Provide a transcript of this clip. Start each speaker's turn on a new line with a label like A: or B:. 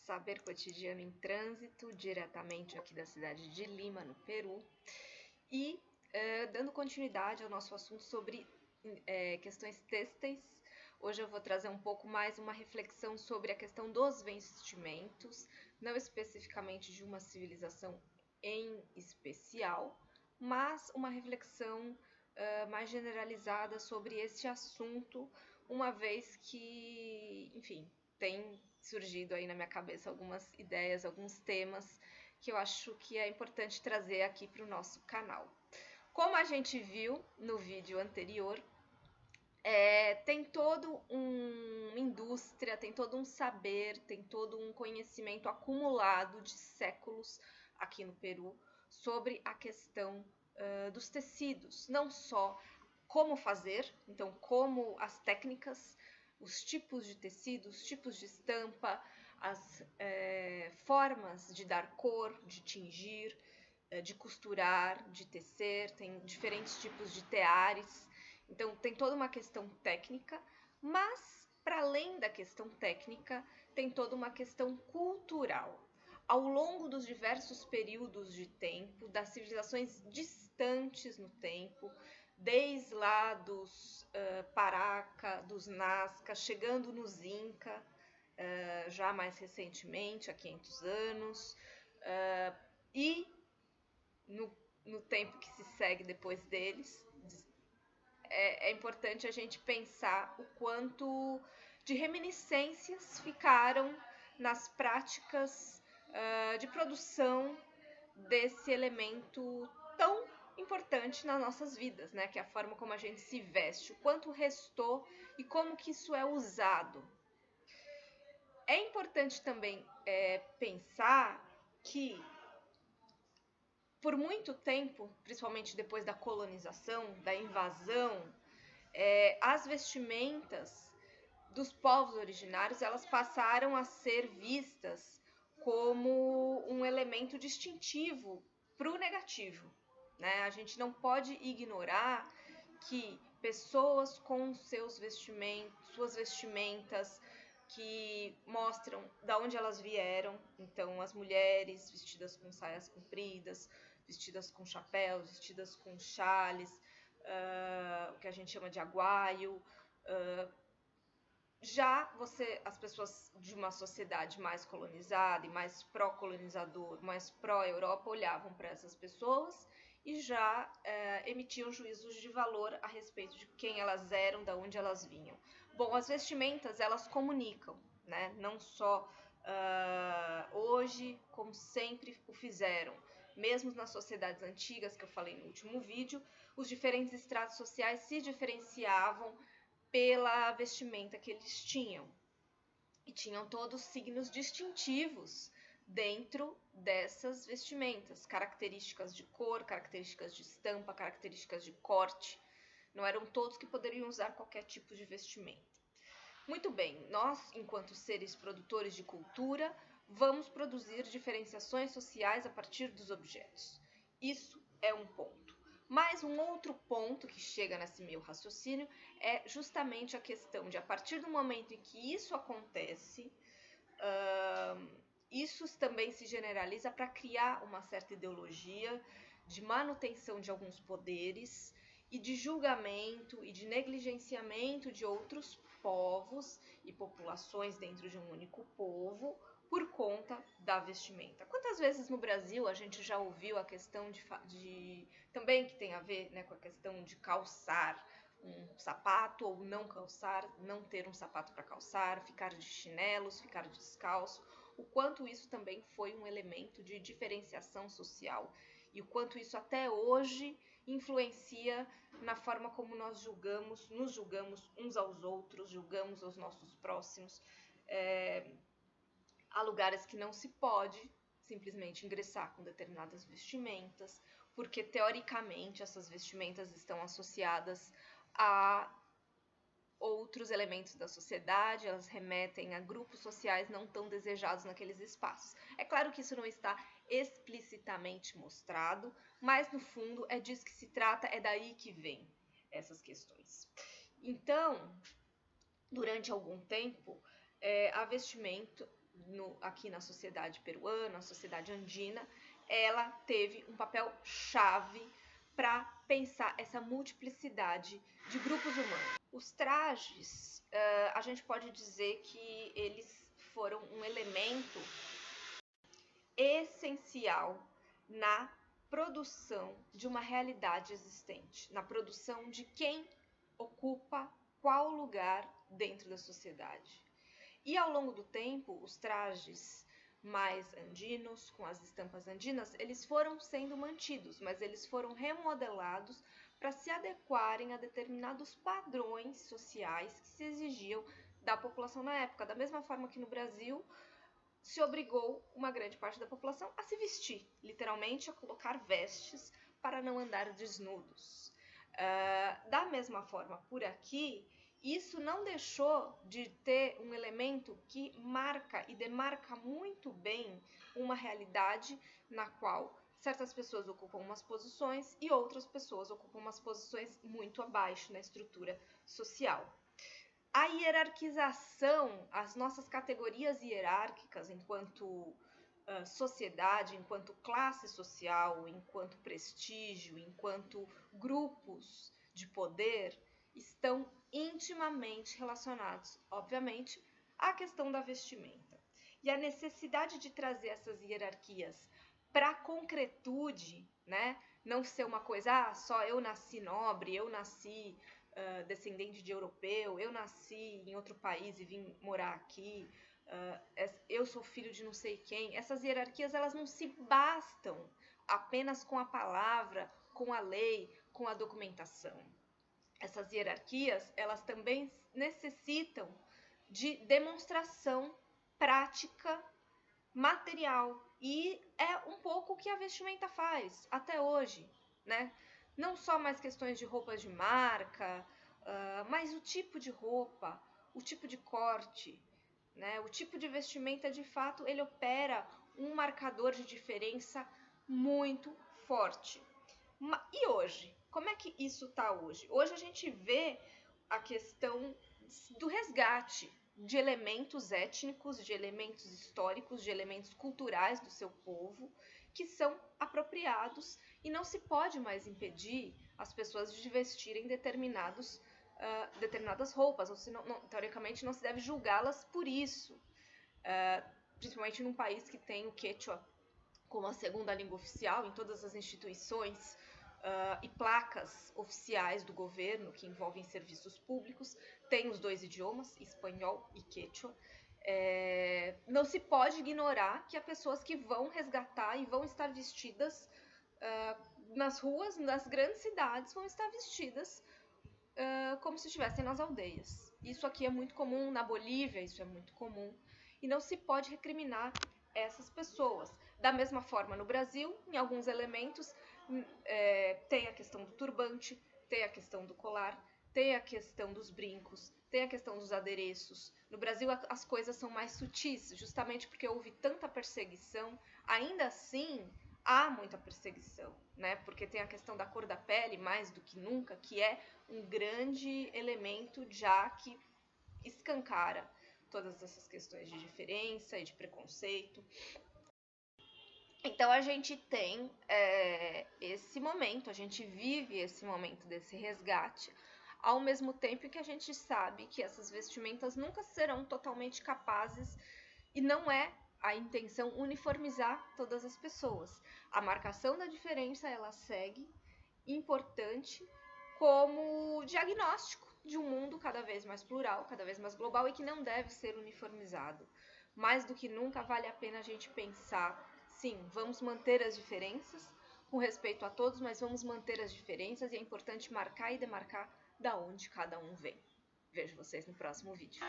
A: Saber Cotidiano em Trânsito, diretamente aqui da cidade de Lima, no Peru. E dando continuidade ao nosso assunto sobre questões têxteis, hoje eu vou trazer um pouco mais uma reflexão sobre a questão dos vestimentos, não especificamente de uma civilização em especial, mas uma reflexão mais generalizada sobre este assunto, uma vez que, enfim, tem surgido aí na minha cabeça algumas ideias, alguns temas que eu acho que é importante trazer aqui para o nosso canal. Como a gente viu no vídeo anterior, tem toda uma indústria, tem todo um saber, tem todo um conhecimento acumulado de séculos aqui no Peru sobre a questão dos tecidos, não só como fazer, então como as técnicas, os tipos de tecido, os tipos de estampa, as formas de dar cor, de tingir, de costurar, de tecer, tem diferentes tipos de teares, então tem toda uma questão técnica, mas para além da questão técnica, tem toda uma questão cultural. Ao longo dos diversos períodos de tempo, das civilizações distantes no tempo, desde lá dos Paraca, dos Nazca, chegando nos Inca, já mais recentemente, há 500 anos, e no tempo que se segue depois deles, é importante a gente pensar o quanto de reminiscências ficaram nas práticas de produção desse elemento tão importante nas nossas vidas, né? Que é a forma como a gente se veste, o quanto restou e como que isso é usado. É importante também pensar que por muito tempo, principalmente depois da colonização, da invasão, as vestimentas dos povos originários, elas passaram a ser vistas como um elemento distintivo para o negativo, né? A gente não pode ignorar que pessoas com suas vestimentas que mostram de onde elas vieram, então as mulheres vestidas com saias compridas, vestidas com chapéus, vestidas com chales, o que a gente chama de aguaio, as pessoas de uma sociedade mais colonizada e mais pró-colonizador, mais pró-Europa, olhavam para essas pessoas e já emitiam juízos de valor a respeito de quem elas eram, de onde elas vinham. Bom, as vestimentas, elas comunicam, né? Não só hoje, como sempre o fizeram. Mesmo nas sociedades antigas, que eu falei no último vídeo, os diferentes estratos sociais se diferenciavam pela vestimenta que eles tinham. E tinham todos signos distintivos dentro dessas vestimentas, características de cor, características de estampa, características de corte. Não eram todos que poderiam usar qualquer tipo de vestimenta. Muito bem, nós, enquanto seres produtores de cultura, vamos produzir diferenciações sociais a partir dos objetos. Isso é um ponto. Mas um outro ponto que chega nesse meu raciocínio é justamente a questão de, a partir do momento em que isso acontece, isso também se generaliza para criar uma certa ideologia de manutenção de alguns poderes e de julgamento e de negligenciamento de outros povos e populações dentro de um único povo por conta da vestimenta. Quantas vezes no Brasil a gente já ouviu a questão de também que tem a ver, né, com a questão de calçar um sapato ou não calçar, não ter um sapato para calçar, ficar de chinelos, ficar descalço, o quanto isso também foi um elemento de diferenciação social e o quanto isso até hoje influencia na forma como nós nos julgamos uns aos outros, julgamos os nossos próximos. Há lugares que não se pode simplesmente ingressar com determinadas vestimentas, porque teoricamente essas vestimentas estão associadas a outros elementos da sociedade, elas remetem a grupos sociais não tão desejados naqueles espaços. É claro que isso não está explicitamente mostrado, mas no fundo é disso que se trata, é daí que vem essas questões. Então, durante algum tempo, a vestimenta aqui na sociedade peruana, na sociedade andina, ela teve um papel chave para pensar essa multiplicidade de grupos humanos. Os trajes, a gente pode dizer que eles foram um elemento essencial na produção de uma realidade existente, na produção de quem ocupa qual lugar dentro da sociedade. E ao longo do tempo, os trajes mais andinos, com as estampas andinas, eles foram sendo mantidos, mas eles foram remodelados para se adequarem a determinados padrões sociais que se exigiam da população na época. Da mesma forma que no Brasil se obrigou uma grande parte da população a se vestir, literalmente a colocar vestes para não andar desnudos. Da mesma forma, por aqui, isso não deixou de ter um elemento que marca e demarca muito bem uma realidade na qual certas pessoas ocupam umas posições e outras pessoas ocupam umas posições muito abaixo na estrutura social. A hierarquização, as nossas categorias hierárquicas enquanto sociedade, enquanto classe social, enquanto prestígio, enquanto grupos de poder, estão intimamente relacionados, obviamente, à questão da vestimenta. E a necessidade de trazer essas hierarquias para a concretude, né? Não ser uma coisa, só eu nasci nobre, eu nasci descendente de europeu, eu nasci em outro país e vim morar aqui, eu sou filho de não sei quem. Essas hierarquias, elas não se bastam apenas com a palavra, com a lei, com a documentação. Essas hierarquias, elas também necessitam de demonstração prática, material, e é um pouco o que a vestimenta faz até hoje, né? Não só mais questões de roupas de marca, mas o tipo de roupa, o tipo de corte, né? O tipo de vestimenta, de fato, ele opera um marcador de diferença muito forte. E hoje? Como é que isso está hoje? Hoje a gente vê a questão do resgate de elementos étnicos, de elementos históricos, de elementos culturais do seu povo, que são apropriados, e não se pode mais impedir as pessoas de vestirem determinadas roupas, ou senão, teoricamente não se deve julgá-las por isso, principalmente num país que tem o Quechua como a segunda língua oficial em todas as instituições e placas oficiais do governo que envolvem serviços públicos, tem os dois idiomas, espanhol e quechua. Não se pode ignorar que há pessoas que vão resgatar e vão estar vestidas nas ruas, nas grandes cidades, vão estar vestidas como se estivessem nas aldeias. Isso aqui é muito comum, na Bolívia isso é muito comum, e não se pode recriminar essas pessoas. Da mesma forma, no Brasil, em alguns elementos, tem a questão do turbante, tem a questão do colar, tem a questão dos brincos, tem a questão dos adereços. No Brasil, as coisas são mais sutis, justamente porque houve tanta perseguição. Ainda assim, há muita perseguição, né? Porque tem a questão da cor da pele, mais do que nunca, que é um grande elemento já que escancara todas essas questões de diferença e de preconceito. Então a gente tem esse momento, a gente vive esse momento desse resgate, ao mesmo tempo que a gente sabe que essas vestimentas nunca serão totalmente capazes, e não é a intenção uniformizar todas as pessoas. A marcação da diferença, ela segue importante como diagnóstico de um mundo cada vez mais plural, cada vez mais global, e que não deve ser uniformizado. Mais do que nunca vale a pena a gente pensar, sim, vamos manter as diferenças, com respeito a todos, mas vamos manter as diferenças, e é importante marcar e demarcar da onde cada um vem. Vejo vocês no próximo vídeo.